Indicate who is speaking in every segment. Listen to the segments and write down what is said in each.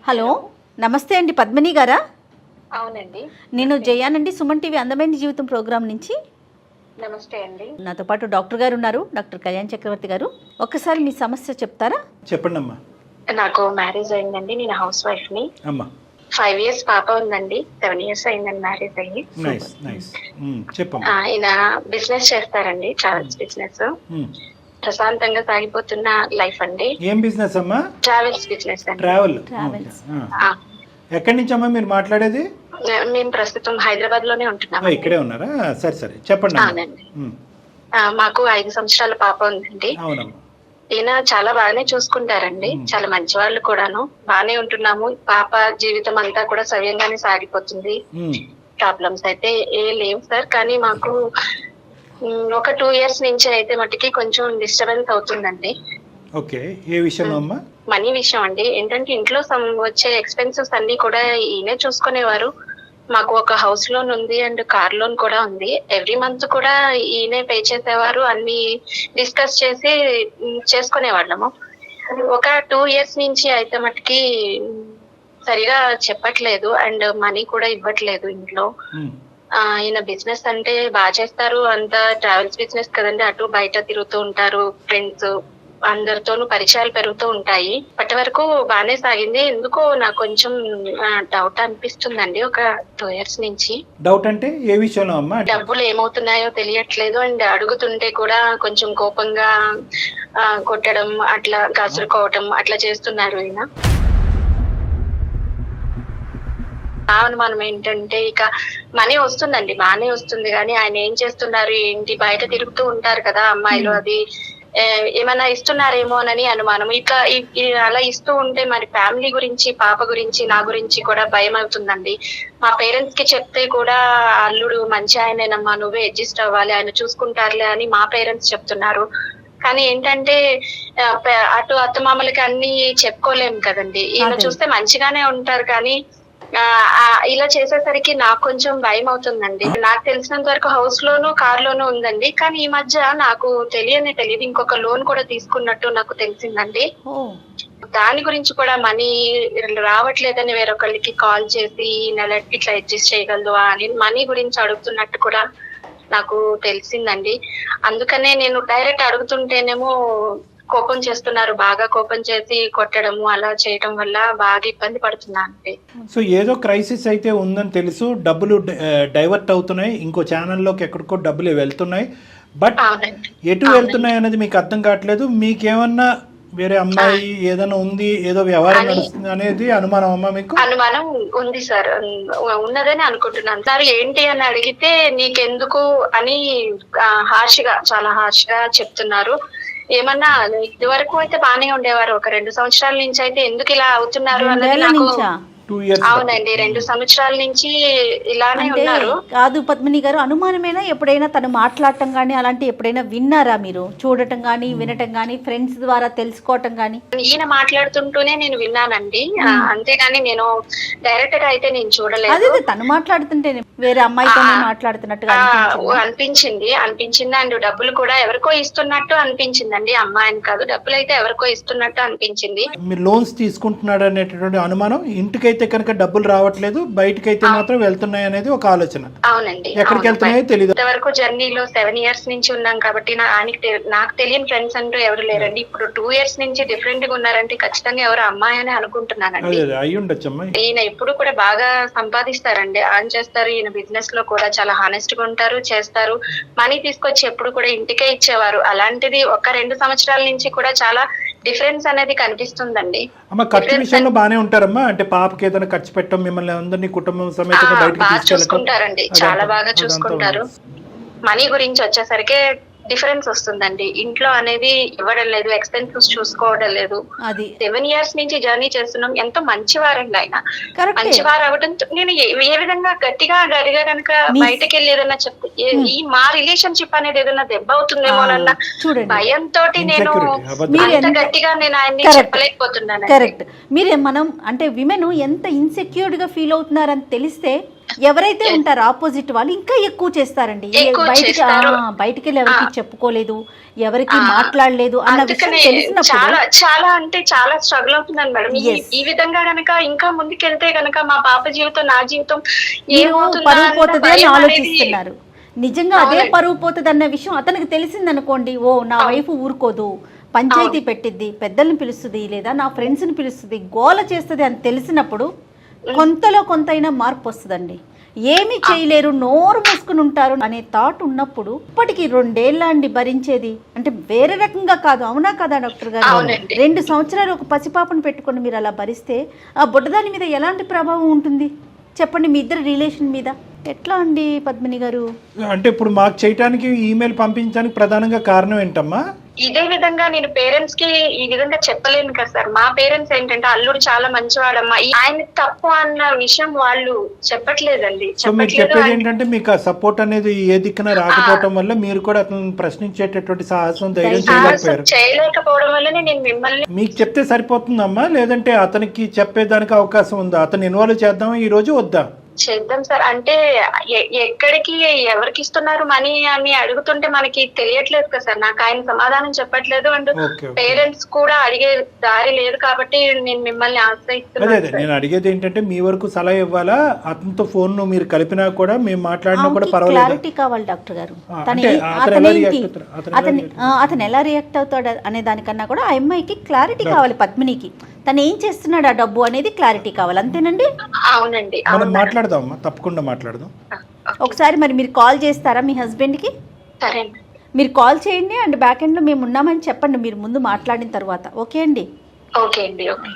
Speaker 1: Hello, నమస్తే అండి. పద్మిని గారా?
Speaker 2: అవునండి.
Speaker 1: నేను జయానండి, సుమన్ టీవీ అందమైన జీవితం ప్రోగ్రాం నుంచి.
Speaker 2: నమస్తే అండి.
Speaker 1: నాతో పాటు డాక్టర్ గారు ఉన్నారు, డాక్టర్ కళ్యాణ్ చక్రవర్తి గారు. ఒక్కసారి మీ సమస్య చెప్తారా?
Speaker 3: చెప్పండి అమ్మా.
Speaker 2: నాకు మ్యారేజ్ అయిందండి. నేను హౌస్ వైఫ్ ని.
Speaker 3: అమ్మా
Speaker 2: 5 years పాప ఉందండి. 7 years అయిందండి మ్యారేజ్ అయ్యి.
Speaker 3: Nice nice. చెప్పమ్మా.
Speaker 2: ఆయన బిజినెస్ చేస్తారండి, ట్రావెల్స్ బిజినెస్. ప్రశాంతంగా సాగిపోతున్న లైఫ్ అండి.
Speaker 3: ఏం బిజినెస్ అమ్మా?
Speaker 2: ట్రావెల్స్ బిజినెస్ అండి.
Speaker 1: ట్రావెల్స్.
Speaker 3: ఎక్కడి నుంచి అమ్మా మీరు మాట్లాడేది?
Speaker 2: మేము ప్రస్తుతం హైదరాబాద్ లోనే ఉంటున్నాం.
Speaker 3: ఇక్కడే ఉన్నారా? సరే సరే చెప్పండి.
Speaker 2: అవునండి. మాకు 5 సంవత్సరాల పాప ఉందండి.
Speaker 3: అవునమ్మా.
Speaker 2: ఈయన చాలా బాగానే చూసుకుంటారండి, చాలా మంచి వాళ్ళు కూడాను. బాగానే ఉంటున్నాము. పాప జీవితం అంతా కూడా సవ్యంగానే సాగిపోతుంది. ప్రాబ్లమ్స్ అయితే ఏ లేవు సార్. కానీ మాకు ఒక 2 years నుంచి అయితే మటుకి కొంచెం డిస్టర్బెన్స్ అవుతుందండి.
Speaker 3: ఓకే, ఏ విషయం అమ్మా?
Speaker 2: మనీ విషయం అండి. ఏంటంటే ఇంట్లో వచ్చే ఎక్స్పెన్సెస్ అన్ని కూడా ఈయనే చూసుకునేవారు. మాకు ఒక హౌస్ లోన్ ఉంది అండ్ కార్ లోన్ కూడా ఉంది. ఎవ్రీ మంత్ కూడా ఈయనే పే చేసేవారు. అన్ని డిస్కస్ చేసి చేసుకునేవాళ్ళము. ఒక 2 years నుంచి అయితే మటుకి సరిగా చెప్పట్లేదు అండ్ మనీ కూడా ఇవ్వట్లేదు ఇంట్లో. ఈయన బిజినెస్ అంటే బాగా చేస్తారు. అంతా ట్రావెల్స్ బిజినెస్ కదండి, అటు బయట తిరుగుతూ ఉంటారు. ఫ్రెండ్స్ అందరితోనూ పరిచయాలు పెరుగుతూ ఉంటాయి. అప్పటి వరకు బాగానే సాగింది. ఎందుకో నాకు కొంచెం డౌట్ అనిపిస్తుందండి ఒక 2 years నుంచి.
Speaker 3: డౌట్ అంటే ఏ విషయంలో అమ్మా?
Speaker 2: డబ్బులు ఏమవుతున్నాయో తెలియట్లేదు అండ్ అడుగుతుంటే కూడా కొంచెం కోపంగా కొట్టడం, అట్లా కసురుకోవటం అట్లా చేస్తున్నారు ఈయన. అనుమానం ఏంటంటే ఇక మనీ వస్తుందండి, బాగానే వస్తుంది. కానీ ఆయన ఏం చేస్తున్నారు ఏంటి, బయట తిరుగుతూ ఉంటారు కదా అమ్మాయిలు, అది ఏమైనా ఇస్తున్నారేమోనని అనుమానం. ఇట్లా అలా ఇస్తూ ఉంటే మరి ఫ్యామిలీ గురించి, పాప గురించి, నా గురించి కూడా భయం అవుతుందండి. మా పేరెంట్స్ కి చెప్తే కూడా అల్లుడు మంచి ఆయనేనమ్మా, నువ్వే అడ్జస్ట్ అవ్వాలి, ఆయన చూసుకుంటారులే అని మా పేరెంట్స్ చెప్తున్నారు. కానీ ఏంటంటే అటు అత్తమామలకి అన్ని చెప్పుకోలేము కదండి. ఈయన చూస్తే మంచిగానే ఉంటారు కానీ ఇలా చేసేసరికి నాకు కొంచెం భయం అవుతుందండి. నాకు తెలిసినంత వరకు హౌస్ లోను, కార్ లోను ఉందండి. కానీ ఈ మధ్య నాకు తెలియదు ఇంకొక లోన్ కూడా తీసుకున్నట్టు నాకు తెలిసిందండి. దాని గురించి కూడా మనీ రావట్లేదని వేరొకరికి కాల్ చేసి నెల ఇట్లా అడ్జస్ట్ చేయగలదు అని మనీ గురించి అడుగుతున్నట్టు కూడా నాకు తెలిసిందండి. అందుకనే నేను డైరెక్ట్ అడుగుతుంటేనేమో కోపం చేస్తున్నారు, బాగా కోపం చేసి కొట్టడము అలా చేయడం వల్ల బాగా ఇబ్బంది పడుతున్నాను.
Speaker 3: సో ఏదో క్రైసిస్ అయితే ఉందని తెలుసు. డబ్బులు డైవర్ట్ అవుతున్నాయి, ఇంకో ఛానల్లోకి ఎక్కడికో డబ్బులు వెళ్తున్నాయి. బట్ ఎటు వెళ్తున్నాయి అనేది మీకు అర్థం కావట్లేదు. మీకేమన్నా వేరే అమ్మాయి ఏదైనా ఉంది, ఏదో వ్యవహారం నడుస్తుంది అనేది అనుమానం అమ్మా మీకు?
Speaker 2: అనుమానం ఉంది సార్, ఉన్నదని అనుకుంటున్నాను సార్. ఏంటి అని అడిగితే నీకెందుకు అని చాలా హార్ష్ గా చెప్తున్నారు. ఏమన్నా ఇది వరకు అయితే బానే ఉండేవారు. ఒక 2 సంవత్సరాల నుంచి అయితే ఎందుకు ఇలా అవుతున్నారు అన్నది నాకు. అవునండి, 2 సంవత్సరాల నుంచి ఇలానే ఉన్నారు.
Speaker 1: కాదు పద్మిని గారు, అనుమానమేనా? ఎప్పుడైనా తను మాట్లాడటం గానీ అలాంటి ఎప్పుడైనా విన్నారా మీరు? చూడటం గానీ, వినటం గానీ, ఫ్రెండ్స్ ద్వారా తెలుసుకోవటం గానీ?
Speaker 2: ఈయన మాట్లాడుతుంటూనే నేను విన్నానండి, అంతేగాని నేను డైరెక్ట్ గా అయితే నేను చూడలేదు.
Speaker 1: అదే తను మాట్లాడుతుంటే వేరే అమ్మాయితో మాట్లాడుతున్నట్టుగా
Speaker 2: అనిపించింది అండ్ డబ్బులు కూడా ఎవరికో ఇస్తున్నట్టు అనిపించిందండి. అమ్మాయిని కాదు, డబ్బులు అయితే ఎవరికో ఇస్తున్నట్టు అనిపించింది.
Speaker 3: మీరు లోన్స్ తీసుకుంటున్నాడు అనేటటువంటి అనుమానం. ఇంటికైతే కనుక డబ్బులు రావట్లేదు, బయటకైతే మాత్రం వెళ్తున్నాయి అనేది ఒక ఆలోచన.
Speaker 2: అవునండి,
Speaker 3: ఎక్కడికి వెళ్తున్నాయో తెలియదు.
Speaker 2: ఇంతవరకు జర్నీలో 7 years నుంచి ఉన్నాం కాబట్టి నాకు తెలియని ఫ్రెండ్స్ అంటూ ఎవరు లేరండి. ఇప్పుడు 2 years నుంచి డిఫరెంట్ గా ఉన్నారంటే ఖచ్చితంగా ఎవరు అమ్మాయి అని అనుకుంటున్నానండి.
Speaker 3: అయి ఉండొచ్చమ్మా.
Speaker 2: ఈయన ఎప్పుడు కూడా బాగా సంపాదిస్తారండి, ఆన్ చేస్తారు. ఈయన బిజినెస్ లో కూడా చాలా హానెస్ట్ గా ఉంటారు, చేస్తారు. మనీ తీసుకొచ్చి ఎప్పుడు కూడా ఇంటికే ఇచ్చేవారు. అలాంటిది ఒక 2 సంవత్సరాల నుంచి కూడా చాలా డిఫరెన్స్ అనేది కనిపిస్తుందండి.
Speaker 3: అమ్మ ఖర్చు విషయంలో బానే ఉంటారమ్మా? అంటే పాపకి ఏదైనా ఖర్చు పెట్టడం, మిమ్మల్ని అందరినీ కుటుంబం సమేతంగా బయటకు
Speaker 2: బాగా చూసుకుంటారండి, చాలా బాగా చూసుకుంటారు. మనీ గురించి వచ్చేసరికి డిఫరెన్స్ వస్తుందండి. ఇంట్లో అనేది ఇవ్వడం లేదు, ఎక్స్పెన్సెస్ చూసుకోవడం లేదు. 7 years నుంచి జర్నీ చేస్తున్నాం. ఎంతో మంచివారండి ఆయన. మంచివారు అవడంతో నేను ఏ విధంగా గట్టిగా కనుక బయటకు వెళ్ళి ఏదన్నా చెప్తే ఈ మా రిలేషన్షిప్ అనేది ఏదన్నా దెబ్బ అవుతుందేమోనన్న భయంతో నేను అంత గట్టిగా నేను ఆయన్ని చెప్పలేకపోతున్నాను.
Speaker 1: కరెక్ట్. మీరే మనం అంటే విమెన్ ఎంత ఇన్సెక్యూర్డ్ గా ఫీల్ అవుతున్నారని తెలిస్తే ఎవరైతే ఉంటారో ఆపోజిట్ వాళ్ళు ఇంకా ఎక్కువ చేస్తారండి.
Speaker 2: ఎక్కువ
Speaker 1: బయటికి
Speaker 2: చేస్తారు.
Speaker 1: బయటికి వెళ్ళి ఎవరికి చెప్పుకోలేదు, ఎవరికి మాట్లాడలేదు అన్న విషయం
Speaker 2: అందుకనే
Speaker 1: తెలిసినప్పుడు
Speaker 2: చాలా చాలా అంటే చాలా స్ట్రగుల్ అవుతున్నాను మేడం.
Speaker 1: Yes.
Speaker 2: ఈ విధంగా గనక ఇంకా ముందుకెళ్తే గనక మా పాప జీవితం, నా జీవితం
Speaker 1: మీరు
Speaker 2: ఏమవుతుందా
Speaker 1: పరువు
Speaker 2: అన్న
Speaker 1: పోతుంది అని
Speaker 2: భయం అనేది
Speaker 1: ఆలోచిస్తున్నారు. నిజంగా అదే
Speaker 2: అవునండి.
Speaker 1: పరువు పోతుంది అన్న విషయం అతనికి తెలిసింది అనుకోండి, ఓ నా వైఫ్ ఊరుకోదు, పంచాయతీ పెట్టిద్ది, పెద్దల్ని పిలుస్తుంది, లేదా నా ఫ్రెండ్స్ని పిలుస్తుంది, గోల చేస్తుంది అని తెలిసినప్పుడు కొంతలో కొంతైనా మార్పు వస్తుందండి. ఏమి చేయలేరు, నోరు మూసుకుని ఉంటారు అనే థాట్ ఉన్నప్పుడు ఇప్పటికి 2 ఏళ్ళ అండి భరించేది, అంటే వేరే రకంగా కాదు, అవునా కదా డాక్టర్ గారు?
Speaker 2: అవునండి.
Speaker 1: 2 సంవత్సరాలు ఒక పసిపాపను పెట్టుకొని మీరు అలా భరిస్తే ఆ బుడ్డదాని మీద ఎలాంటి ప్రభావం ఉంటుంది చెప్పండి, మీ ఇద్దరు రిలేషన్ మీద ఎట్లా అండి పద్మిని గారు?
Speaker 3: అంటే ఇప్పుడు మాకు చేయటానికి ఈమెయిల్ పంపించడానికి ప్రధానంగా కారణం ఏంటమ్మా?
Speaker 2: ఇదే విధంగా నేను పేరెంట్స్ కి ఈ విధంగా చెప్పలేను కదా సార్. మా పేరెంట్స్ ఏంటంటే అల్లుడు చాలా మంచివాడమ్మా, ఆయన తప్పు అన్న విషయం వాళ్ళు చెప్పట్లేదండి.
Speaker 3: సో మీరు చెప్పేది ఏంటంటే మీకు ఆ సపోర్ట్ అనేది ఏ దిక్కున రాకపోవటం వల్ల మీరు కూడా అతను ప్రశ్నించేటటువంటి సాహసం, ధైర్యం చేయలేకపోయారు.
Speaker 2: చేయలేకపోవడం వల్లనే నేను మిమ్మల్ని
Speaker 3: మీకు చెప్తే సరిపోతుందమ్మా, లేదంటే అతనికి చెప్పేదానికి అవకాశం ఉందా? అతను ఇన్వాల్వ్ చేద్దామా ఈ రోజు వద్దా?
Speaker 2: చేద్దాం సార్. అంటే ఎక్కడికి ఎవరికి ఇస్తున్నారు మనీ అని అడుగుతుంటే మనకి తెలియట్లేదు కదా సార్. నాకు ఆయన సమాధానం చెప్పట్లేదు, అండ్
Speaker 3: ఓకే.
Speaker 2: పేరెంట్స్ కూడా అడిగే దారి లేదు కాబట్టి నేను మిమ్మల్ని
Speaker 3: అదే
Speaker 2: ఆశ్రయిస్తున్నాను
Speaker 3: అదే నేను అడిగేది ఏంటంటే మీ వరకు సలహా ఇవ్వాలా? అతనితో ఫోన్ మీరు కలిపినా కూడా మేము మాట్లాడినా కూడా పర్వాలేదు.
Speaker 1: క్లారిటీ కావాలి డాక్టర్ గారు.
Speaker 3: అంటే
Speaker 1: అతను ఎలా రియాక్ట్ అవుతాడు అనే దానికన్నా కూడా ఆ అమ్మాయికి క్లారిటీ కావాలి, పద్మినికి తను ఏం చేస్తున్నాడు ఆ డబ్బు అనేది క్లారిటీ కావాలి, అంతేనండి?
Speaker 2: అవునండి.
Speaker 3: మనం మాట్లాడదామమ్మా, తప్పకుండా మాట్లాడదాం.
Speaker 1: ఒకసారి మరి మీరు కాల్ చేస్తారా మీ హస్బెండ్కి?
Speaker 2: సరే
Speaker 1: మీరు కాల్ చేయండి అండ్ బ్యాక్ ఎండ్లో మేము ఉన్నామని చెప్పండి మీరు ముందు మాట్లాడిన తర్వాత. ఓకే అండి?
Speaker 2: ఓకే అండి. Okay.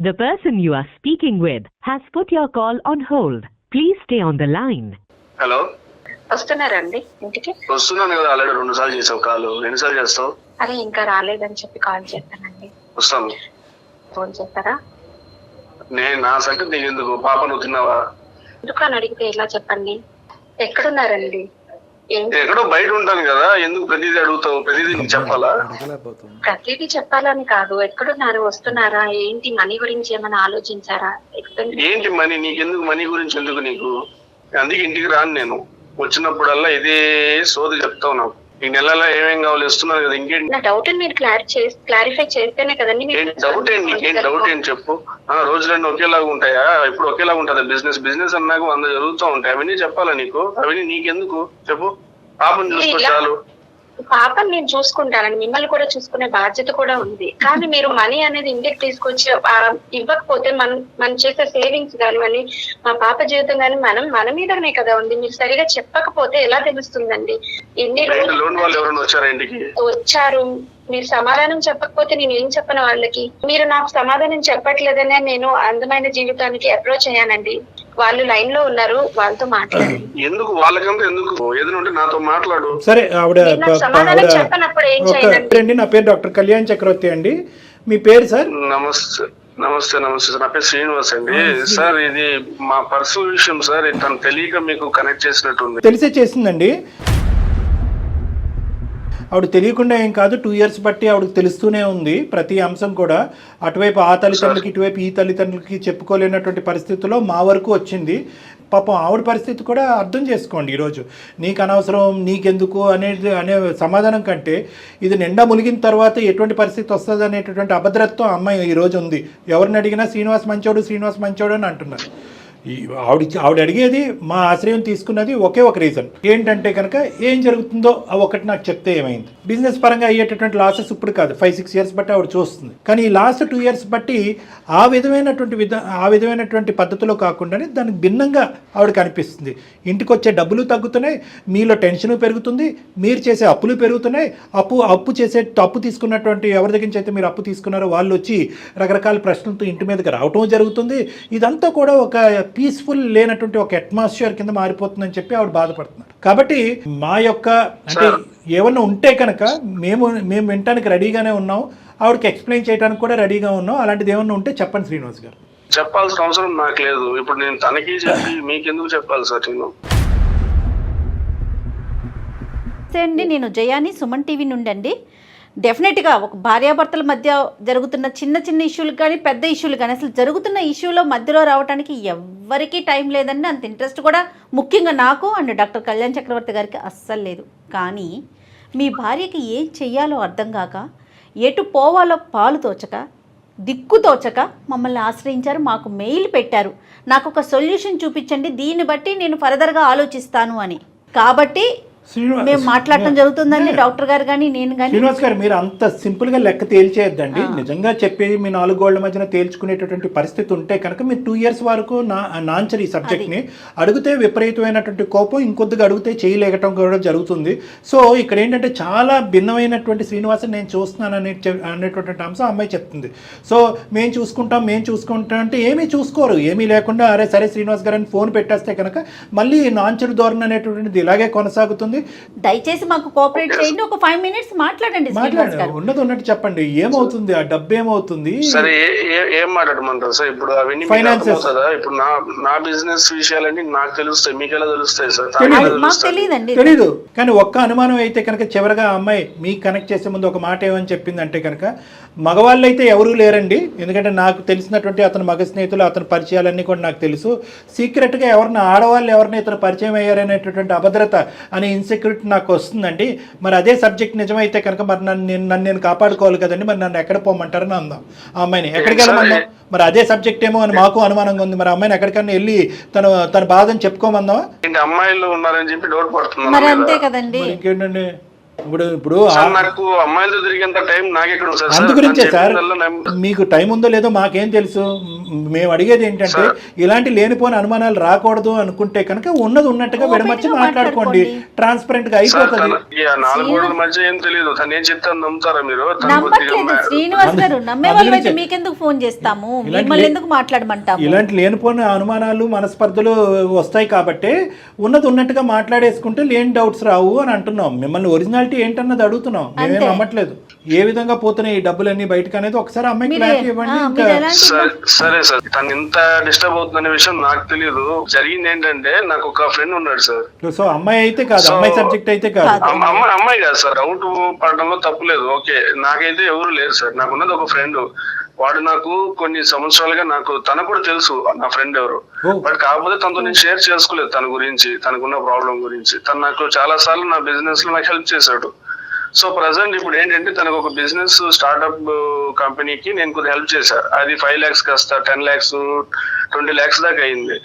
Speaker 4: The person you are speaking with has put your call on hold. Please stay on the line.
Speaker 5: Hello,
Speaker 2: వస్తున్నారండి ఇంటికి?
Speaker 5: వస్తున్నాను కదా, ఆల్రెడీ 2 సార్లు చేసావు కాలు, ఎన్నిసార్లు చేస్తావు?
Speaker 2: అరే ఇంకా రాలేదని చెప్పి కాల్ చేస్తానండి.
Speaker 5: వస్తాను.
Speaker 2: ఫోన్ చేస్తారా?
Speaker 5: నేను నా సంగతి నీకు ఎందుకు? పాప నువ్వు తిన్నావా?
Speaker 2: ఎందుకు అని అడిగితే ఎలా చెప్పండి? ఎక్కడున్నారండి? ఏం
Speaker 5: ఎక్కడో బయట ఉంటాను కదా, ఎందుకు ప్రతిదీ అడుగుతావు? ప్రతిదీ నీకు చెప్పాలా?
Speaker 2: ప్రతిదీ చెప్పాలని కాదు, ఎక్కడున్నారు, వస్తున్నారా, ఏంటి, మనీ గురించి ఏమైనా ఆలోచించారా?
Speaker 5: ఏంటి మనీ? నీకెందుకు మనీ గురించి? ఎందుకు నీకు? అందుకే ఇంటికి రాను నేను. వచ్చినప్పుడల్లా ఇదే సోది చెప్తావు నాకు. ఈ నెలలో ఏమేం కావాలి ఇస్తున్నాను కదా, ఇంకేంటి?
Speaker 2: నా డౌట్ మీరు క్లారిఫై చేస్తేనే కదండి.
Speaker 5: ఏంటి డౌట్? ఏంటి నీకేం డౌట్? ఏంటి చెప్పు. రోజులన్నీ ఒకేలాగా ఉంటాయా? ఇప్పుడు ఒకేలాగా ఉంటుందా? బిజినెస్ అన్నాక 100 జరుగుతూ ఉంటాయి. అవన్నీ చెప్పాలా నీకు? అవన్నీ నీకెందుకు చెప్పు. పాపం చూసుకో చాలు.
Speaker 2: పాపని నేను చూసుకుంటానండి, మిమ్మల్ని కూడా చూసుకునే బాధ్యత కూడా ఉంది. కానీ మీరు మనీ అనేది ఇంటికి తీసుకొచ్చి ఇవ్వకపోతే మనం చేసే సేవింగ్స్ కానివ్వండి, మా పాప జీవితం కానీ మన మీదనే కదా ఉంది. మీరు సరిగా చెప్పకపోతే ఎలా తెలుస్తుందండి? ఎన్ని రోజులు
Speaker 5: లోన్ వాళ్ళు ఎవరైనా వచ్చారా ఇంటికి?
Speaker 2: వచ్చారు, మీరు సమాధానం చెప్పకపోతే నేను ఏం చెప్పను వాళ్ళకి? మీరు నాకు సమాధానం చెప్పట్లేదనే నేను అందమైన జీవితానికి అప్రోచ్ అయ్యానండి. వాళ్ళు లైన్ లో ఉన్నారు, వాళ్ళతో మాట్లాడండి.
Speaker 5: ఎందుకు వాళ్ళకంతా ఎందుకు? ఏదైనా ఉంటే నాతో మాట్లాడు.
Speaker 3: సరే ఆవిడ
Speaker 2: సమాధానం చెప్పనప్పుడు ఏం చేయాలండి?
Speaker 3: నా పేరు డాక్టర్ కళ్యాణ్ చక్రవర్తి అండి. మీ పేరు సార్?
Speaker 5: నమస్తే నమస్తే నమస్తే సార్. నా పేరు శ్రీనివాస్ అండి. సార్ ఇది మా పర్సనల్ విషయం సార్. తను తెలియక మీకు కనెక్ట్ చేసినట్టుంది.
Speaker 3: తెలిసే చేసిందండి. ఆవిడ తెలియకుండా ఏం కాదు, 2 ఇయర్స్ బట్టి ఆవిడకి తెలుస్తూనే ఉంది ప్రతి అంశం కూడా. అటువైపు ఆ తల్లిదండ్రులకి, ఇటువైపు ఈ తల్లిదండ్రులకి చెప్పుకోలేనటువంటి పరిస్థితుల్లో మా వరకు వచ్చింది. పాపం ఆవిడ పరిస్థితి కూడా అర్థం చేసుకోండి. ఈరోజు నీకు అనవసరం, నీకెందుకు అనే సమాధానం కంటే ఇది నిండా మునిగిన తర్వాత ఎటువంటి పరిస్థితి వస్తుంది అనేటటువంటి అభద్రతతో అమ్మాయి ఈరోజు ఉంది. ఎవరిని అడిగినా శ్రీనివాస్ మంచోడు అని అంటున్నారు. ఆవిడ అడిగేది, మా ఆశ్రయం తీసుకున్నది ఒకే ఒక రీజన్ ఏంటంటే కనుక ఏం జరుగుతుందో ఆ ఒకటి నాకు చెప్తే ఏమైంది. బిజినెస్ పరంగా అయ్యేటటువంటి లాసెస్ ఇప్పుడు కాదు, 5-6 ఇయర్స్ బట్టి ఆవిడ చూస్తుంది. కానీ ఈ లాస్ట్ 2 ఇయర్స్ బట్టి ఆ విధమైనటువంటి పద్ధతిలో కాకుండానే దానికి భిన్నంగా ఆవిడకి అనిపిస్తుంది. ఇంటికి వచ్చే డబ్బులు తగ్గుతున్నాయి, మీలో టెన్షన్ పెరుగుతుంది, మీరు చేసే అప్పులు పెరుగుతున్నాయి. అప్పు తీసుకున్నటువంటి ఎవరి దగ్గర నుంచి అయితే మీరు అప్పు తీసుకున్నారో వాళ్ళు వచ్చి రకరకాల ప్రశ్నలతో ఇంటి మీదకి రావటం జరుగుతుంది. ఇదంతా కూడా ఒక పీస్ఫుల్ లేనటువంటి ఒక అట్మాస్ఫియర్ కింద మారిపోతుందని చెప్పి ఆవిడ బాధపడుతున్నారు. కాబట్టి మా యొక్క అంటే ఏమన్నా ఉంటే కనుక మేము వినటానికి రెడీగానే ఉన్నాం, ఆవిడకి ఎక్స్ప్లెయిన్ చేయడానికి కూడా రెడీగా ఉన్నాం. అలాంటిది ఏమన్నా ఉంటే చెప్పండి శ్రీనివాస్ గారు.
Speaker 5: చెప్పాల్సిన అవసరం నాకు లేదు. ఇప్పుడు నేను తనకి చెప్పి మీకెందుకు చెప్పాలి సార్? నేను
Speaker 1: అండి, నేను జయాని, సుమన్ టీవీ నుండి అండి. డెఫినెట్గా ఒక భార్యాభర్తల మధ్య జరుగుతున్న చిన్న చిన్న ఇష్యూలు కానీ పెద్ద ఇష్యూలు కానీ అసలు జరుగుతున్న ఇష్యూలో మధ్యలో రావడానికి ఎవ్వరికీ టైం లేదండి. అంత ఇంట్రెస్ట్ కూడా ముఖ్యంగా నాకు అండ్ డాక్టర్ కళ్యాణ్ చక్రవర్తి గారికి అస్సలు లేదు. కానీ మీ భార్యకి ఏం చెయ్యాలో అర్థం కాక, ఎటు పోవాలో పాలు తోచక, దిక్కు తోచక మమ్మల్ని ఆశ్రయించారు, మాకు మెయిల్ పెట్టారు, నాకు ఒక సొల్యూషన్ చూపించండి, దీన్ని బట్టి నేను ఫర్దర్గా ఆలోచిస్తాను అని. కాబట్టి మేము మాట్లాడటం జరుగుతుందండి, డాక్టర్ గారు కానీ నేను కానీ.
Speaker 3: శ్రీనివాస్ గారు, మీరు అంత సింపుల్ గా లెక్క తేల్చేయద్దండి. నిజంగా చెప్పేది మీ 4 గోళ్ల మధ్యన తేల్చుకునేటటువంటి పరిస్థితి ఉంటే కనుక మీరు 2 years వరకు నాంచర్ ఈ సబ్జెక్ట్ ని అడిగితే విపరీతమైనటువంటి కోపం, ఇంకొద్దిగా అడిగితే చేయలేకటం కూడా జరుగుతుంది. సో ఇక్కడ ఏంటంటే చాలా భిన్నమైనటువంటి శ్రీనివాస్ నేను చూస్తున్నాను అనేటువంటి అంశం అమ్మాయి చెప్తుంది. సో మేము చూసుకుంటాం అంటే ఏమీ చూసుకోరు, ఏమీ లేకుండా అరే సరే శ్రీనివాస్ గారు అని ఫోన్ పెట్టేస్తే కనుక మళ్ళీ నాంచర్ ధోరణి అనేటువంటిది ఇలాగే కొనసాగుతుంది.
Speaker 1: దయచేసి మాకు కోఆపరేట్ చేయండి, ఒక 5 minutes మాట్లాడండి.
Speaker 3: ఉన్నది ఉన్నట్టు చెప్పండి, ఏమవుతుంది, ఆ డబ్బు ఏమవుతుంది?
Speaker 5: సరే ఏం మాట్లాడమంటారు సార్? ఇప్పుడు అవన్నీ
Speaker 3: ఫైనాన్సెస్
Speaker 5: కదా, ఇప్పుడు నా బిజినెస్ విషయాలన్నీ నాకు తెలుస్తాయి, మీకు ఎలా తెలుస్తాయి సార్?
Speaker 1: మాకు తెలియదండి.
Speaker 3: తెలీదు. కానీ ఒక్క అనుమానం అయితే కనుక చివరిగా అమ్మాయి మీకు కనెక్ట్ చేసే ముందు ఒక మాట ఏమని చెప్పింది అంటే కనుక, మగవాళ్ళు అయితే ఎవరూ లేరండి, ఎందుకంటే నాకు తెలిసినటువంటి అతను మగ స్నేహితులు, అతని పరిచయాలన్నీ కూడా నాకు తెలుసు. సీక్రెట్గా ఆడవాళ్ళు ఎవరిని ఇతను పరిచయం అయ్యారనేటటువంటి అభద్రత అనే ఇన్సెక్యూరిటీ నాకు వస్తుందండి. మరి అదే సబ్జెక్ట్ నిజమైతే కనుక మరి నన్ను నేను కాపాడుకోవాలి కదండి, మరి నన్ను ఎక్కడ పోమంటారని అందాం. ఆ అమ్మాయిని ఎక్కడికి వెళ్ళమందాం? మరి అదే సబ్జెక్ట్ ఏమో అని మాకు అనుమానంగా ఉంది. మరి అమ్మాయిని ఎక్కడికన్నా వెళ్ళి తన బాధని చెప్పుకోమందామా?
Speaker 5: అమ్మాయిలు ఉన్నారని చెప్పి డౌట్ పడుతుంది.
Speaker 1: మరి అంతే కదండి.
Speaker 3: ఇంకేంటండి ఇప్పుడు
Speaker 5: నాకు అమ్మాయిలతో తిరిగేంత టైం నాకెక్కడ ఉంది సార్?
Speaker 3: అందుగురించే సార్, మీకు టైం ఉందో లేదో మాకేం తెలుసు. మేము అడిగేది ఏంటంటే ఇలాంటి లేనిపోని అనుమానాలు రాకూడదు అనుకుంటే కనుక ఉన్నది ఉన్నట్టుగా విడమర్చి మాట్లాడుకోండి, ట్రాన్స్పరెంట్ గా అయిపోతుంది.
Speaker 5: 4 గోడల మధ్య ఏం తెలియదు, తను ఏం చెప్తాను నమ్ముతారా మీరు?
Speaker 1: శ్రీనివాస్ గారు, నమ్మే వాళ్ళు అయితే మీకెందుకు ఫోన్ చేస్తాము, మిమ్మల్ని ఎందుకు మాట్లాడమంటాము?
Speaker 3: ఇలాంటి లేనిపోని అనుమానాలు మనస్పర్ధలు వస్తాయి కాబట్టి ఉన్నది ఉన్నట్టుగా మాట్లాడేసుకుంటే లేని డౌట్స్ రావు అని అంటున్నాం. మిమ్మల్ని ఒరిజినాలిటీ ఏంటన్నది అడుగుతున్నాం, మేమేం నమ్మట్లేదు. ఏ విధంగా పోతున్నాయి ఈ డబ్బులన్నీ బయటకు అనేది ఒకసారి అమ్మాయికి క్లారిటీ ఇవ్వండి.
Speaker 5: సరే సార్, తను ఇంత డిస్టర్బ్ అవుతుందనే విషయం నాకు తెలియదు. జరిగింది ఏంటంటే నాకు ఒక ఫ్రెండ్ ఉన్నాడు సార్.
Speaker 3: సో అమ్మాయి అయితే కాదు, అమ్మాయి సబ్జెక్ట్ అయితే కాదు,
Speaker 5: అమ్మాయి కాదు సార్. డౌట్ పడడంలో తప్పులేదు, ఓకే. నాకైతే ఎవరు లేరు సార్, నాకున్నది ఒక ఫ్రెండ్. వాడు నాకు కొన్ని సంవత్సరాలుగా తనకు కూడా తెలుసు నా ఫ్రెండ్ ఎవరు. బట్ కాకపోతే తనతో నేను షేర్ చేసుకోలేదు తన గురించి, తనకున్న ప్రాబ్లం గురించి. తను నాకు చాలా సార్లు నా బిజినెస్ లో నాకు హెల్ప్ చేశాడు. సో ప్రజెంట్ ఇప్పుడు ఏంటంటే తనకు ఒక బిజినెస్ స్టార్ట్అప్ కంపెనీకి నేను కొద్దిగా హెల్ప్ చేశాను. అది 5 lakhs కాస్త 10 lakhs 20 lakhs దాకా అయింది.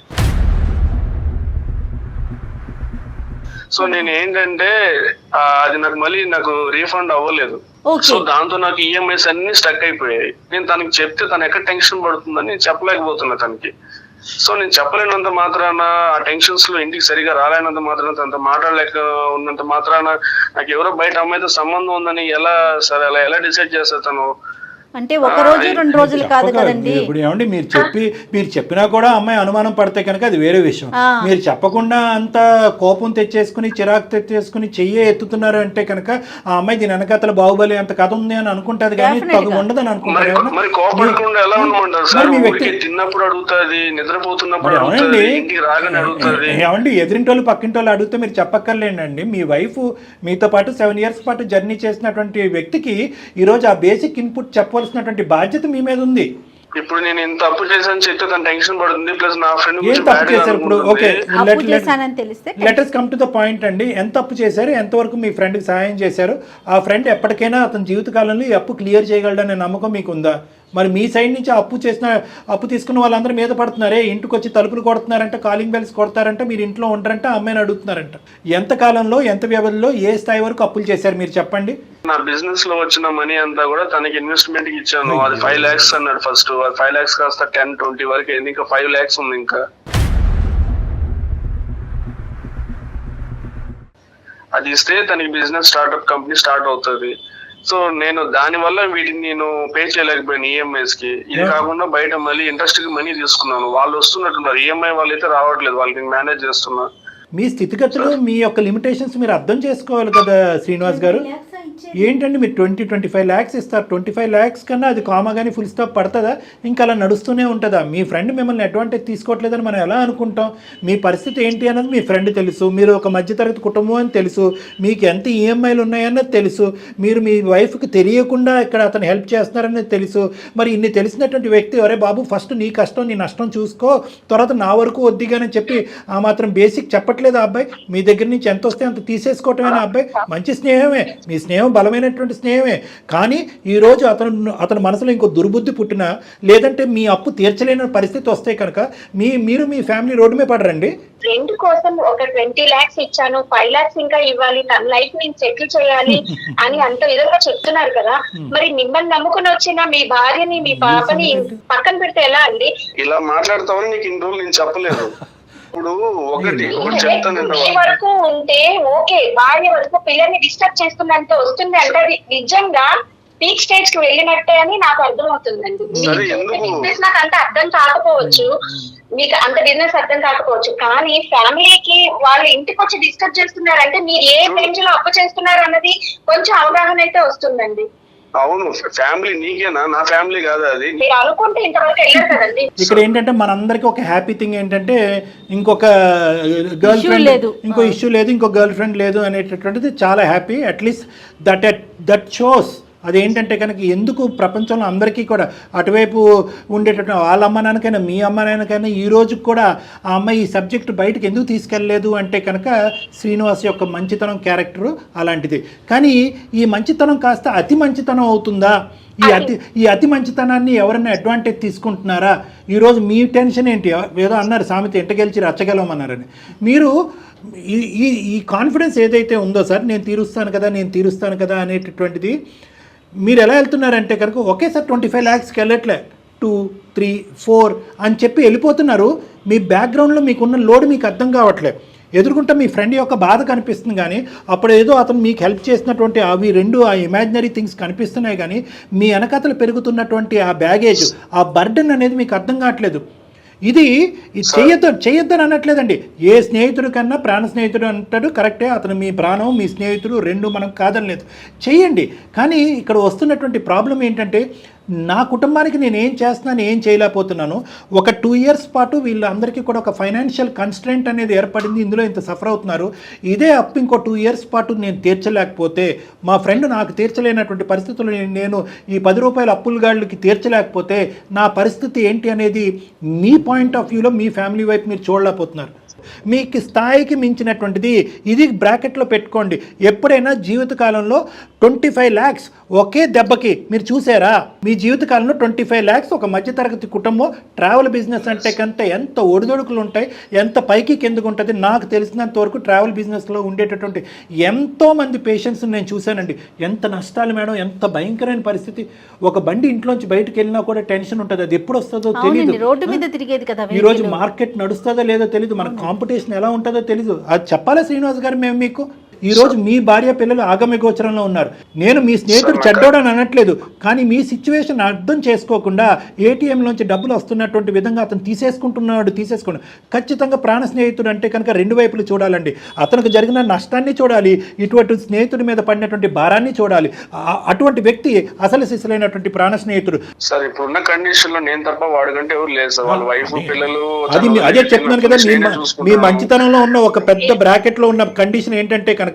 Speaker 5: సో నేను ఏంటంటే అది నాకు రీఫండ్ అవ్వలేదు. సో దాంతో నాకు ఈఎంఐస్ అన్ని స్టక్ అయిపోయాయి. నేను తనకి చెప్తే తను ఎక్కడ టెన్షన్ పడుతుందని నేను చెప్పలేకపోతున్నా తనకి. సో నేను చెప్పలేనంత మాత్రాన, ఆ టెన్షన్స్ లో ఇంటికి సరిగా రాలేనంత మాత్రాన, తనతో మాట్లాడలేక ఉన్నంత మాత్రాన నాకు ఎవరో బయట అమ్మాయితో సంబంధం ఉందని ఎలా డిసైడ్ చేస్తారు తను?
Speaker 1: అంటే ఒక రోజు 2 రోజులు కాదు కదండి.
Speaker 3: ఇప్పుడు ఏమండి మీరు చెప్పినా కూడా అమ్మాయి అనుమానం పడితే కనుక అది వేరే విషయం. మీరు చెప్పకుండా అంత కోపం తెచ్చేసుకుని చిరాకు తెచ్చేసుకుని చెయ్యే ఎత్తుతున్నారు అంటే కనుక ఆ అమ్మాయి దీని వెనకాతల బాహుబలి అంత కథ ఉంది అని అనుకుంటది, కానీ తగు ఉండదని అనుకుంటారు. ఏమండి ఎదురింటోళ్ళు పక్కింటోళ్ళు అడిగితే మీరు చెప్పక్కర్లేండి. మీ వైఫ్ మీతో పాటు 7 years పాటు జర్నీ చేసినటువంటి వ్యక్తికి ఈరోజు ఆ బేసిక్ ఇన్పుట్ చెప్పవలసినటువంటి బాధ్యత మీ మీద ఉంది.
Speaker 5: ఇప్పుడు నేను ఇంత తప్పు చేశాను చెప్తే తను టెన్షన్ పడుతుంది. ప్లస్ నా ఫ్రెండ్
Speaker 3: ఏం తప్పు చేశారు ఇప్పుడు? Okay, let us come to the point అండి. ఎంత తప్పు చేశారు, ఎంతవరకు మీ ఫ్రెండ్కి సహాయం చేశారు? ఆ ఫ్రెండ్ ఎప్పటికైనా అతని జీవితకాలంలో ఈ అప్పు క్లియర్ చేయగలడనే నమ్మకం మీకు ఉందా? మరి మీ సైడ్ నుంచి అప్పు తీసుకున్న వాళ్ళందరూ మీద పడుతున్నారే, ఇంటికి వచ్చి తలుపులు కొడుతున్నారంట, కాలింగ్ బెల్స్ కొడతారంట, మీరు ఇంట్లో ఉంటారంట, అమ్మాయిని అడుగుతున్నారంట. ఎంత కాలంలో, ఎంత వ్యవధిలో, ఏ స్థాయి వరకు అప్పులు చేశారు మీరు చెప్పండి?
Speaker 5: నా బిజినెస్ లో వచ్చిన మనీ అంతా కూడా తనకి ఇన్వెస్ట్మెంట్ కి ఇచ్చాను. అది 5 lakhs అన్నాడు ఫస్ట్. 5 lakhs కాస్త 10-20 వరకు అయింది. ఇంకా 5 lakhs ఉంది. ఇంకా అది ఇస్తే తనకి బిజినెస్ స్టార్ట్అప్ కంపెనీ స్టార్ట్ అవుతుంది. సో నేను దాని వల్ల వీటిని నేను పే చేయలేకపోయాను ఈఎంఐస్ కి. ఇది కాకుండా బయట మళ్ళీ ఇంట్రెస్ట్ కి మనీ తీసుకున్నాను. వాళ్ళు వస్తున్నట్టున్నారు, ఈఎంఐ వాళ్ళు అయితే రావట్లేదు, వాళ్ళకి మేనేజ్ చేస్తున్నా.
Speaker 3: మీ స్థితిగతులు, మీ యొక్క లిమిటేషన్స్ మీరు అర్థం చేసుకోవాలి కదా శ్రీనివాస్ గారు. ఏంటండి మీరు 20-25 ల్యాక్స్ ఇస్తారు, 25 ల్యాక్స్ కన్నా అది కామా కానీ ఫుల్ స్టాప్ పడుతుందా? ఇంకా అలా నడుస్తూనే ఉంటుందా? మీ ఫ్రెండ్ మిమ్మల్ని అడ్వాంటేజ్ తీసుకోవట్లేదని మనం ఎలా అనుకుంటాం? మీ పరిస్థితి ఏంటి అన్నది మీ ఫ్రెండ్ తెలుసు, మీరు ఒక మధ్యతరగతి కుటుంబం అని తెలుసు, మీకు ఎంత ఈఎంఐలు ఉన్నాయన్నది తెలుసు, మీరు మీ వైఫ్కి తెలియకుండా ఇక్కడ అతను హెల్ప్ చేస్తున్నారనేది తెలుసు. మరి ఇన్ని తెలిసినటువంటి వ్యక్తి ఒరే బాబు ఫస్ట్ నీ కష్టం నీ నష్టం చూసుకో, తర్వాత నా వరకు వద్దిగానని చెప్పి ఆ మాత్రం బేసిక్ చెప్పట్లేదు ఆ అబ్బాయి. మీ దగ్గర నుంచి ఎంత వస్తే అంత తీసేసుకోవటమేనా అబ్బాయి? మంచి స్నేహమే, మీ స్నేహం బలమైనటువంటి స్నేహమే. కానీ ఈరోజు అతను మనసులో ఇంకో దుర్బుద్ధి పుట్టినా, లేదంటే మీ అప్పు తీర్చలేని పరిస్థితి వస్తే కనుక మీరు మీ ఫ్యామిలీ రోడ్డు మీద పడరండి.
Speaker 2: ఫ్రెండ్ కోసం ఒక 20 lakhs ఇచ్చాను, 5 lakhs ఇంకా ఇవ్వాలి, తన లైఫ్ నేను సెటిల్ చేయాలి అని అంత విధంగా చెప్తున్నారు కదా. మరి మిమ్మల్ని నమ్ముకుని వచ్చిన మీ భార్యని మీ పాపని పక్కన పెడితే ఎలా అండి?
Speaker 5: ఇలా మాట్లాడతామని నీకు ఇన్ని రోజులు నేను చెప్పలేదు. ఇప్పుడు ఒకటి చెప్తాను,
Speaker 2: మీ వరకు ఉంటే ఓకే, భార్య వరకు పిల్లల్ని డిస్టర్బ్ చేస్తున్నంత వస్తుంది అంటే అది నిజంగా పీక్ స్టేజ్ కి వెళ్ళినట్టే అని నాకు అర్థం అవుతుందండి. బిజినెస్ నాకు అంత అర్థం కాకపోవచ్చు, మీకు అంత బిజినెస్ అర్థం కాకపోవచ్చు, కానీ ఫ్యామిలీకి వాళ్ళు ఇంటికి వచ్చి డిస్టర్బ్ చేస్తున్నారంటే మీరు ఏ రేంజ్ లో అప్పు చేస్తున్నారు అన్నది కొంచెం అవగాహన అయితే వస్తుందండి.
Speaker 5: అవును, ఫ్యామిలీ నీకేనా, నా ఫ్యామిలీ కాదు అది.
Speaker 2: మీరు అనుకుంటే ఇంతవరకు వెళ్ళారు కదండి.
Speaker 3: ఇక్కడ ఏంటంటే మనందరికి ఒక హ్యాపీ థింగ్ ఏంటంటే ఇంకొక గర్ల్ ఫ్రెండ్ లేదు, ఇంకో ఇష్యూ లేదు, ఇంకో గర్ల్ ఫ్రెండ్ లేదు అనేటటువంటిది చాలా హ్యాపీ. అట్లీస్ట్ దట్ షోస్ అదేంటంటే కనుక ఎందుకు ప్రపంచంలో అందరికీ కూడా అటువైపు ఉండేటట్టు వాళ్ళ అమ్మ నాన్నకైనా మీ అమ్మ నాన్నకైనా ఈ రోజు కూడా ఆ అమ్మాయి ఈ సబ్జెక్ట్ బయటకు ఎందుకు తీసుకెళ్ళలేదు అంటే కనుక శ్రీనివాస్ యొక్క మంచితనం క్యారెక్టరు అలాంటిది. కానీ ఈ మంచితనం కాస్త అతి మంచితనం అవుతుందా? ఈ అతి మంచితనాన్ని ఎవరైనా అడ్వాంటేజ్ తీసుకుంటున్నారా? ఈరోజు మీ టెన్షన్ ఏంటి? ఏదో అన్నారు సామెత, ఇంట గెలిచి రచ్చగలమన్నారని. మీరు ఈ కాన్ఫిడెన్స్ ఏదైతే ఉందో సార్, నేను తీరుస్తాను కదా అనేటటువంటిది మీరు ఎలా వెళ్తున్నారంటే కనుక ఒకేసారి 25 lakhsకి వెళ్ళట్లే, 2, 3, 4 అని చెప్పి వెళ్ళిపోతున్నారు. మీ బ్యాక్గ్రౌండ్లో మీకున్న లోడ్ మీకు అర్థం కావట్లేదు. ఎదుర్కొంటే మీ ఫ్రెండ్ యొక్క బాధ కనిపిస్తుంది, కానీ అప్పుడు ఏదో అతను మీకు హెల్ప్ చేసినటువంటి అవి రెండు ఆ ఇమాజినరీ థింగ్స్ కనిపిస్తున్నాయి, కానీ మీ వెనకతలు పెరుగుతున్నటువంటి ఆ బ్యాగేజ్, ఆ బర్డెన్ అనేది మీకు అర్థం కావట్లేదు. ఇది చేయొద్దని అనట్లేదండి. ఏ స్నేహితుడి కన్నా ప్రాణ స్నేహితుడు అంటాడు, కరెక్టే, అతను మీ ప్రాణం మీ స్నేహితుడు రెండు మనం కాదనలేదు, చెయ్యండి. కానీ ఇక్కడ వస్తున్నటువంటి ప్రాబ్లం ఏంటంటే నా కుటుంబానికి నేను ఏం చేస్తున్నాను, ఏం చేయలేకపోతున్నాను. ఒక 2 years పాటు వీళ్ళందరికీ కూడా ఒక ఫైనాన్షియల్ కన్స్ట్రెంట్ అనేది ఏర్పడింది, ఇందులో ఇంత సఫర్ అవుతున్నారు. ఇదే అప్పు ఇంకో 2 years పాటు నేను తీర్చలేకపోతే, మా ఫ్రెండ్ నాకు తీర్చలేనటువంటి పరిస్థితుల్లో నేను ఈ 10 రూపాయల అప్పులగాళ్ళకి తీర్చలేకపోతే నా పరిస్థితి ఏంటి అనేది మీ పాయింట్ ఆఫ్ వ్యూలో మీ ఫ్యామిలీ వైపు మీరు చూడలేకపోతున్నారు. మీకు స్థాయికి మించినటువంటిది ఇది బ్రాకెట్లో పెట్టుకోండి. ఎప్పుడైనా జీవితకాలంలో 25 lakhs ఒకే దెబ్బకి మీరు చూసారా? మీ జీవితకాలంలో 25 lakhs ఒక మధ్యతరగతి కుటుంబం ట్రావెల్ బిజినెస్ అంటే కంటే ఎంత ఒడిదొడుకులు ఉంటాయి, ఎంత పైకి కిందకు ఉంటుంది. నాకు తెలిసినంత వరకు ట్రావెల్ బిజినెస్లో ఉండేటటువంటి ఎంతోమంది పేషెంట్స్ నేను చూశానండి. ఎంత నష్టాలు మేడం, ఎంత భయంకరమైన పరిస్థితి. ఒక బండి ఇంట్లోంచి బయటకు వెళ్ళినా కూడా టెన్షన్ ఉంటుంది, అది ఎప్పుడు వస్తుందో తెలియదు.
Speaker 1: రోడ్డు మీద తిరిగేది కదా,
Speaker 3: ఈరోజు మార్కెట్ నడుస్తుందో లేదో తెలియదు, మన కాంపిటీషన్ ఎలా ఉంటుందో తెలీదు. అది చెప్పాలా శ్రీనివాస్ గారు మేము మీకు? ఈరోజు మీ భార్య పిల్లలు ఆగమ్య గోచరంలో ఉన్నారు. నేను మీ స్నేహితుడు చెడ్డోడని అనట్లేదు, కానీ మీ సిచ్యువేషన్ అర్థం చేసుకోకుండా ఏటీఎంలోంచి డబ్బులు వస్తున్నటువంటి విధంగా అతను తీసేసుకుంటున్నాడు. ఖచ్చితంగా ప్రాణ స్నేహితుడు అంటే కనుక రెండు వైపులు చూడాలండి. అతనికి జరిగిన నష్టాన్ని చూడాలి, ఇటువంటి స్నేహితుడి మీద పడినటువంటి భారాన్ని చూడాలి. అటువంటి వ్యక్తి అసలు సిసలైనటువంటి ప్రాణ స్నేహితుడు.
Speaker 5: సార్ ఇప్పుడున్న కండిషన్ లో నేను తప్ప వాడికంటే ఎవరు లేదు సార్, వాళ్ళ వైఫ్ పిల్లలు.
Speaker 3: అదే చెప్తున్నాను కదా, మీ మంచితనంలో ఉన్న ఒక పెద్ద బ్రాకెట్ లో ఉన్న కండిషన్ ఏంటంటే కనుక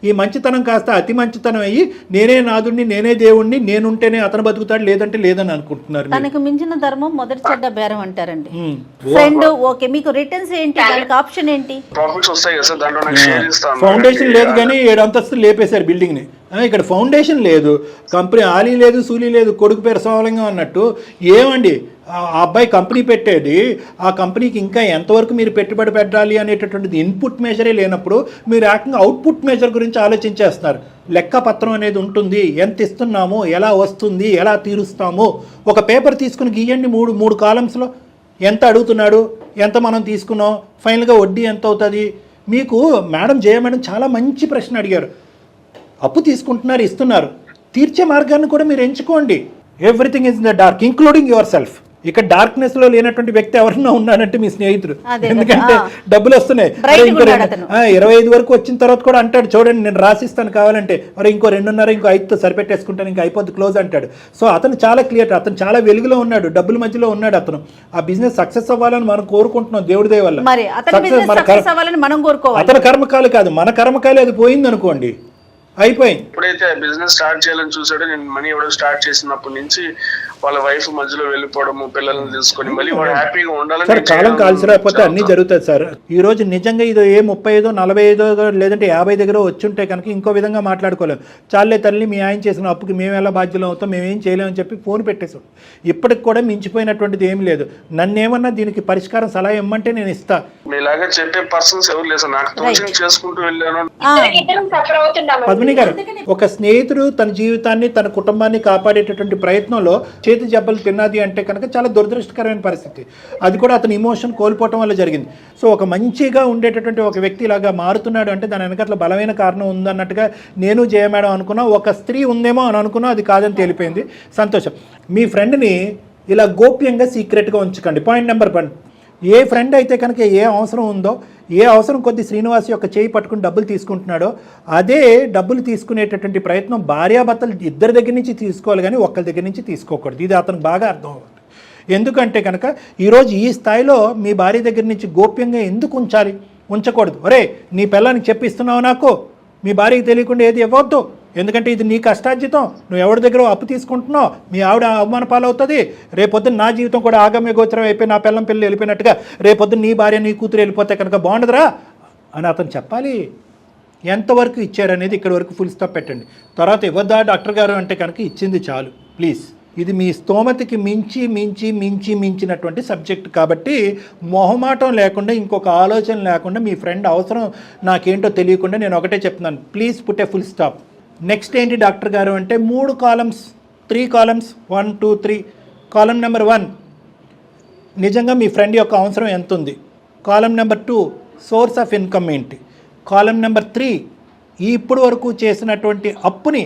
Speaker 3: ఈ మంచితనం కాస్త అతి మంచితనం అయ్యి నేనే నాదుడిని, నేనే దేవుణ్ణి, నేనుంటేనే అతను బతుకుతాడు, లేదంటే లేదని అనుకుంటున్నారు.
Speaker 1: తనకు మించిన ధర్మం మొదటి చెడ్డ బేరం అంటారండి. ఫ్రెండ్ ఓకే, మీకు రిటర్న్స్ ఏంటి, దానికి ఆప్షన్ ఏంటి?
Speaker 5: ప్రాఫిట్స్ వస్తాయి కదా సార్, దాంట్లో నాకు షేర్ ఇస్తాను.
Speaker 3: ఫౌండేషన్ లేదు కానీ 7 అంతస్తులు లేపేశారు బిల్డింగ్ ని. ఇక్కడ ఫౌండేషన్ లేదు, కంపెనీ ఆలీ లేదు, సూలీ లేదు, కొడుకు పేరు సోమలింగం అన్నట్టు. ఏమండి ఆ అబ్బాయి కంపెనీ పెట్టేది, ఆ కంపెనీకి ఇంకా ఎంతవరకు మీరు పెట్టుబడి పెట్టాలి అనేటటువంటిది ఇన్పుట్ మెజరే లేనప్పుడు మీరు ఏకంగా అవుట్పుట్ మెజర్ గురించి ఆలోచించేస్తున్నారు. లెక్కపత్రం అనేది ఉంటుంది, ఎంత ఇస్తున్నాము, ఎలా వస్తుంది, ఎలా తీరుస్తాము. ఒక పేపర్ తీసుకుని గీయండి, మూడు కాలమ్స్లో ఎంత అడుగుతున్నాడు, ఎంత మనం తీసుకున్నాం, ఫైనల్గా వడ్డీ ఎంత అవుతుంది. మీకు జయ మేడం చాలా మంచి ప్రశ్న అడిగారు. అప్పు తీసుకుంటున్నారు, ఇస్తున్నారు, తీర్చే మార్గాన్ని కూడా మీరు ఎంచుకోండి. Everything is in the dark including your self. ఇక్కడ డార్క్నెస్ లో లేనటువంటి వ్యక్తి ఎవరన్నా ఉన్నాడంటే మీ స్నేహితుడు.
Speaker 1: అదే
Speaker 3: ఎందుకంటే
Speaker 1: కదా.
Speaker 3: డబ్బులు వస్తున్నాయి,
Speaker 1: Bright
Speaker 3: ఇంకో
Speaker 1: ఉన్నాడు అతను.
Speaker 3: 25 వరకు వచ్చిన తర్వాత కూడా అంటాడు, చూడండి నేను రాసిస్తాను కావాలంటే, మరి ఇంకో 2.5 ఇంకో 5తో సరిపెట్టేసుకుంటాను, ఇంకా అయిపోద్ది క్లోజ్ అంటాడు. సో అతను చాలా క్లియర్, అతను చాలా వెలుగులో ఉన్నాడు, డబ్బుల మధ్యలో ఉన్నాడు అతను. ఆ బిజినెస్ సక్సెస్ అవ్వాలని మనం కోరుకుంటున్నాం దేవుడి దయ వల్ల.
Speaker 1: మరి అతని బిజినెస్ సక్సెస్ అవ్వాలని మనం కోరుకోవాలి.
Speaker 3: అతని కర్మకాలు కాదు, మన కర్మకాలు. అది పోయింది అనుకోండి, అయిపోయింది.
Speaker 5: ఎప్పుడైతే బిజినెస్ స్టార్ట్ చేయాలని చూసాడో, నేను మనీ ఇవ్వడం స్టార్ట్ చేసినప్పటి నుంచి వాళ్ళ వైఫ్ మధ్యలో వెళ్ళిపోవడము, పిల్లల్ని తీసుకొని మళ్ళీ వాడు హ్యాపీగా ఉండాలని.
Speaker 3: సార్ కాలం కాల్సి రాకపోతే అన్నీ జరుగుతుంది సార్. ఈ రోజు నిజంగా ఇదో 35, 45 లేదంటే 50 దగ్గర వచ్చుంటే కనుక ఇంకో విధంగా మాట్లాడుకోలేము. చాలే తల్లి, మీ ఆయన చేసిన అప్పుకి మేము ఎలా బాధ్యులు అవుతాం, మేమేం చేయలేమని చెప్పి ఫోన్ పెట్టేసాం. ఇప్పటికి కూడా మించిపోయినటువంటిది ఏం లేదు. నన్నేమన్నా దీనికి పరిష్కారం సలహా ఇమ్మంటే నేను ఇస్తా.
Speaker 5: మీలాగా చెప్పే పర్సన్స్ ఎవరు లేదు సార్. నాకు తోచిన చేసుకుంటూ వెళ్ళాను.
Speaker 2: సఫర్ అవుతున్నాము.
Speaker 3: పద్మిని గారు, ఒక స్నేహితుడు తన జీవితాన్ని, తన కుటుంబాన్ని కాపాడేటటువంటి ప్రయత్నంలో చేతి జబ్బలు తిన్నది అంటే కనుక చాలా దురదృష్టకరమైన పరిస్థితి. అది కూడా అతని ఇమోషన్ కోల్పోవటం వల్ల జరిగింది. సో ఒక మంచిగా ఉండేటటువంటి ఒక వ్యక్తి ఇలాగా మారుతున్నాడు అంటే దాని వెనకట్ల బలమైన కారణం ఉందన్నట్టుగా నేను జయ మేడం అనుకున్నా. ఒక స్త్రీ ఉందేమో అని అనుకున్నా, అది కాదని తేలిపోయింది. సంతోషం. మీ ఫ్రెండ్ని ఇలా గోప్యంగా సీక్రెట్గా ఉంచకండి. పాయింట్ నెంబర్ 1, ఏ ఫ్రెండ్ అయితే కనుక ఏ అవసరం ఉందో, ఏ అవసరం కొద్ది శ్రీనివాస్ యొక్క చేయి పట్టుకుని డబ్బులు తీసుకుంటున్నాడో అదే డబ్బులు తీసుకునేటటువంటి ప్రయత్నం భార్యాభర్తలు ఇద్దరి దగ్గర నుంచి తీసుకోవాలి, కానీ ఒక్కరి దగ్గర నుంచి తీసుకోకూడదు. ఇది అతనికి బాగా అర్థం అవుతుంది. ఎందుకంటే కనుక ఈరోజు ఈ స్థాయిలో మీ భార్య దగ్గర నుంచి గోప్యంగా ఎందుకు ఉంచాలి? ఉంచకూడదు. ఒరే, నీ పిల్లానికి చెప్పిస్తున్నావు, నాకు మీ భార్యకి తెలియకుండా ఏది ఇవ్వద్దు, ఎందుకంటే ఇది నీ కష్టార్జితం. నువ్వు ఎవరి దగ్గర అప్పు తీసుకుంటున్నావు, మీ ఆవిడ అవమాన పాలవుతుంది. రేపొద్దున నా జీవితం కూడా ఆగమ్య గోచరం అయిపోయి నా పిల్లం పిల్లలు వెళ్ళిపోయినట్టుగా రేపొద్దున నీ భార్య నీ కూతురు వెళ్ళిపోతే కనుక బాగుండదురా అని అతను చెప్పాలి. ఎంతవరకు ఇచ్చారనేది ఇక్కడ వరకు ఫుల్ స్టాప్ పెట్టండి. తర్వాత ఇవ్వద్దా డాక్టర్ గారు అంటే కనుక ఇచ్చింది చాలు ప్లీజ్. ఇది మీ స్తోమతకి మించినటువంటి సబ్జెక్ట్ కాబట్టి మొహమాటం లేకుండా, ఇంకొక ఆలోచన లేకుండా, మీ ఫ్రెండ్ అవసరం నాకేంటో తెలియకుండా నేను ఒకటే చెప్తున్నాను, please put a full stop. Next ఏంటి డాక్టర్ గారు అంటే 3 కాలమ్స్, 3 కాలమ్స్, 1, 2, 3. కాలం నెంబర్ 1 నిజంగా మీ ఫ్రెండ్ యొక్క అవసరం ఎంత ఉంది. కాలం నెంబర్ 2 సోర్స్ ఆఫ్ ఇన్కమ్ ఏంటి. కాలం నెంబర్ 3 ఇప్పుడు వరకు చేసినటువంటి అప్పుని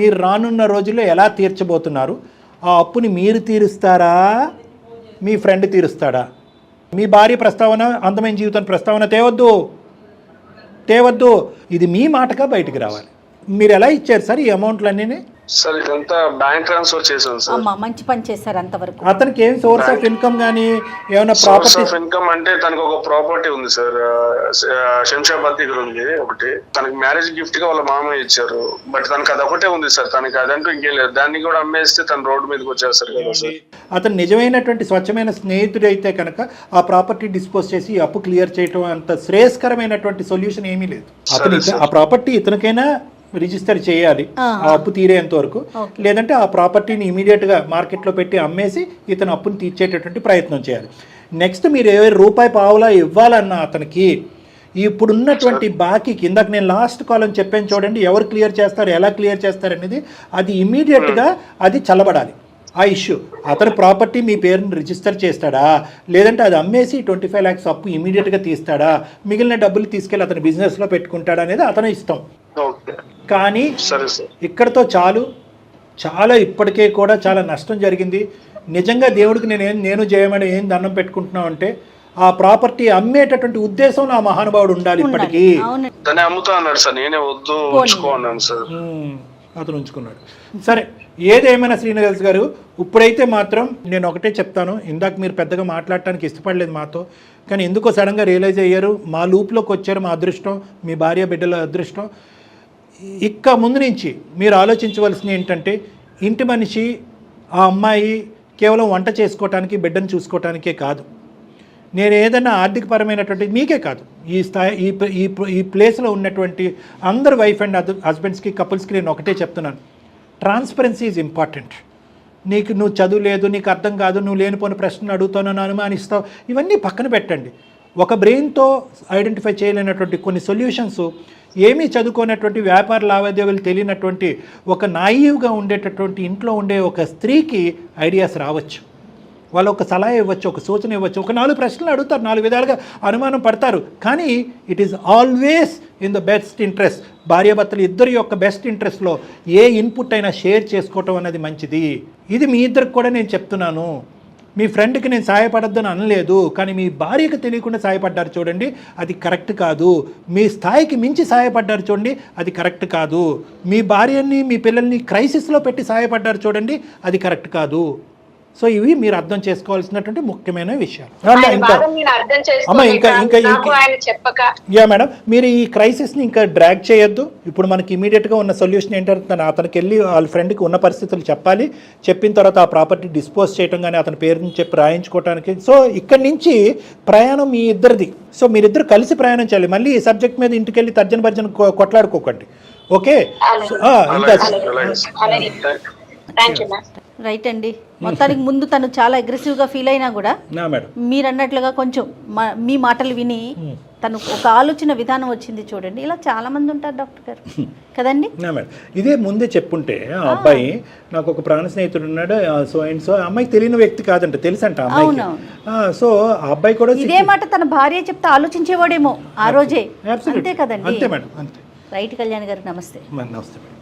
Speaker 3: మీరు రానున్న రోజుల్లో ఎలా తీర్చబోతున్నారు. ఆ అప్పుని మీరు తీరుస్తారా, మీ ఫ్రెండ్ తీరుస్తాడా. మీ భార్య ప్రస్తావన, అందమైన జీవితం ప్రస్తావన తేవద్దు. ఇది మీ మాటగా బయటికి రావాలి. మీరు ఎలా ఇచ్చారు సార్ ఈ అమౌంట్లన్నీ?
Speaker 5: సార్ ఇదంతా బ్యాంక్ ట్రాన్స్ఫర్ చేశాను సార్.
Speaker 1: అమ్మా, మంచి పని చేశారు. అంతవరకు
Speaker 3: అతనికి ఏం సోర్స్ ఆఫ్ ఇన్కమ్ కానీ ఏమైనా
Speaker 5: సోర్స్
Speaker 3: ప్రాపర్టీ?
Speaker 5: ఆఫ్ ఇన్కమ్ అంటే తనకు ఒక ప్రాపర్టీ ఉంది సార్, శంషాబాద్ దగ్గర ఉంది ఒకటి. తనకి మ్యారేజ్ గిఫ్ట్ గా వాళ్ళ మామయ్య ఇచ్చారు. బట్ తనకు అది ఒకటే ఉంది సార్, తనకి అదంటూ ఇంకేం లేదు. దాన్ని కూడా అమ్మేస్తే తన రోడ్డు మీదకి వచ్చేస్తారు కదా సార్.
Speaker 3: అతను నిజమైనటువంటి స్వచ్ఛమైన స్నేహితుడు అయితే కనుక ఆ ప్రాపర్టీ డిస్పోజ్ చేసి అప్పు క్లియర్ చేయడం అంత శ్రేయస్కరమైనటువంటి సొల్యూషన్ ఏమీ లేదు. అతను ఆ ప్రాపర్టీ ఇతనికైనా రిజిస్టర్ చేయాలి ఆ అప్పు తీరేంత వరకు. లేదంటే ఆ ప్రాపర్టీని ఇమీడియట్గా మార్కెట్లో పెట్టి అమ్మేసి ఇతను అప్పుని తీర్చేటటువంటి ప్రయత్నం చేయాలి. నెక్స్ట్ మీరు ఏ రూపాయి పావులా ఇవ్వాలన్నా అతనికి ఇప్పుడున్నటువంటి బాకీకి, ఇందాక నేను లాస్ట్ కాలం చెప్పాను చూడండి, ఎవరు క్లియర్ చేస్తారు, ఎలా క్లియర్ చేస్తారు అనేది, అది ఇమీడియట్గా అది చల్లబడాలి. ఆ ఇష్యూ అతని ప్రాపర్టీ మీ పేరుని రిజిస్టర్ చేస్తాడా, లేదంటే అది అమ్మేసి 25 lakhs అప్పు ఇమీడియట్గా తీస్తాడా, మిగిలిన డబ్బులు తీసుకెళ్ళి అతని బిజినెస్లో పెట్టుకుంటాడా అనేది అతని ఇష్టం. కానీ ఇక్కడతో చాలు. చాలా ఇప్పటికే కూడా చాలా నష్టం జరిగింది. నిజంగా దేవుడికి నేను చేయమని ఏం దండం పెట్టుకుంటున్నాం అంటే ఆ ప్రాపర్టీ అమ్మేటటువంటి ఉద్దేశం నా మహానుభావుడు ఉండాలి. ఇప్పటికీ
Speaker 5: అమ్ముతా అన్నాడు సార్, నేనే వద్దు ఉంచుకోన్నాను సార్.
Speaker 3: అతను ఉంచుకున్నాడు. సరే, ఏదేమైనా శ్రీనివాస్ గారు, ఇప్పుడైతే మాత్రం నేను ఒకటే చెప్తాను. ఇందాక మీరు పెద్దగా మాట్లాడటానికి ఇష్టపడలేదు మాతో, కానీ ఎందుకో సడన్గా రియలైజ్ అయ్యారు. మా లూప్లోకి వచ్చారు. మా అదృష్టం, మీ భార్య బిడ్డల అదృష్టం. ఇక ముందు నుంచి మీరు ఆలోచించవలసింది ఏంటంటే, ఇంటి మనిషి ఆ అమ్మాయి కేవలం వంట చేసుకోవటానికి, బిడ్డను చూసుకోవటానికే కాదు. నేను ఏదైనా ఆర్థికపరమైనటువంటి, మీకే కాదు, ఈ స్థాయి ఈ ప్లేస్లో ఉన్నటువంటి అందరు వైఫ్ అండ్ హస్బెండ్స్కి, కపుల్స్కి నేను ఒకటే చెప్తున్నాను, ట్రాన్స్పరెన్సీ ఈజ్ ఇంపార్టెంట్. నువ్వు చదువు లేదు, నీకు అర్థం కాదు, నువ్వు లేనిపోని ప్రశ్నలు అడుగుతానని అనుమానిస్తావు, ఇవన్నీ పక్కన పెట్టండి. ఒక బ్రెయిన్తో ఐడెంటిఫై చేయలేనటువంటి కొన్ని సొల్యూషన్స్, ఏమీ చదువుకోనటువంటి, వ్యాపార లావాదేవీలు తెలియనటువంటి, ఒక నాయివ్గా ఉండేటటువంటి ఇంట్లో ఉండే ఒక స్త్రీకి ఐడియాస్ రావచ్చు. వాళ్ళు ఒక సలహా ఇవ్వచ్చు, ఒక సూచన ఇవ్వచ్చు, ఒక 4 ప్రశ్నలు అడుగుతారు, 4 విధాలుగా అనుమానం పడతారు. కానీ it is always in the best interest. భార్యాభర్తలు ఇద్దరి యొక్క బెస్ట్ ఇంట్రెస్ట్లో ఏ ఇన్పుట్ అయినా షేర్ చేసుకోవటం అనేది మంచిది. ఇది మీ ఇద్దరికి కూడా నేను చెప్తున్నాను. మీ ఫ్రెండ్కి నేను సాయపడొద్దని అనలేదు, కానీ మీ భార్యకు తెలియకుండా సాయపడ్డారు చూడండి, అది కరెక్ట్ కాదు. మీ స్థాయికి మించి సాయపడ్డారు చూడండి, అది కరెక్ట్ కాదు. మీ భార్యని మీ పిల్లల్ని క్రైసిస్లో పెట్టి సాయపడ్డారు చూడండి, అది కరెక్ట్ కాదు. సో ఇవి మీరు అర్థం చేసుకోవాల్సినటువంటి ముఖ్యమైన విషయాలు. యా మేడం, మీరు ఈ క్రైసిస్ని ఇంకా డ్రాగ్ చేయొద్దు. ఇప్పుడు మనకి ఇమీడియట్గా ఉన్న సొల్యూషన్ ఏంటంటే అతనికి వెళ్ళి వాళ్ళ ఫ్రెండ్కి ఉన్న పరిస్థితులు చెప్పాలి. చెప్పిన తర్వాత ఆ ప్రాపర్టీ డిస్పోజ్ చేయడం కానీ అతని పేరుని చెప్పి రాయించుకోవడానికి. సో ఇక్కడి నుంచి ప్రయాణం మీ ఇద్దరిది. సో మీరిద్దరు కలిసి ప్రయాణం చేయాలి. మళ్ళీ ఈ సబ్జెక్ట్ మీద ఇంటికి వెళ్ళి తర్జన భర్జన కొట్లాడుకోకండి. ఓకే,
Speaker 1: రైట్ అండి. మొత్తానికి ముందు తను చాలా అగ్రెసివ్గా ఫీల్ అయినా కూడా మీరు అన్నట్లుగా కొంచెం మీ మాటలు విని తను ఒక ఆలోచన విధానం వచ్చింది చూడండి. ఇలా చాలా మంది ఉంటారు డాక్టర్ గారు కదండి.
Speaker 3: ఇదే ముందే చెప్పుంటే ఆ అబ్బాయి నాకు ఒక ప్రాణ స్నేహితుడు ఉన్నాడు, సో అండ్ సో, అమ్మాయికి తెలియని వ్యక్తి కాదంట, తెలుసంట అమ్మాయికి. సో ఆ అబ్బాయి కూడా
Speaker 1: ఇదే మాట తన భార్య చెప్తే ఆలోచించేవాడేమో ఆ రోజే. అంతే కదండి.
Speaker 3: అంతే మేడం, అంతే.
Speaker 1: రైట్ కళ్యాణ్ గారు, నమస్తే.
Speaker 3: నమస్తే మేడం.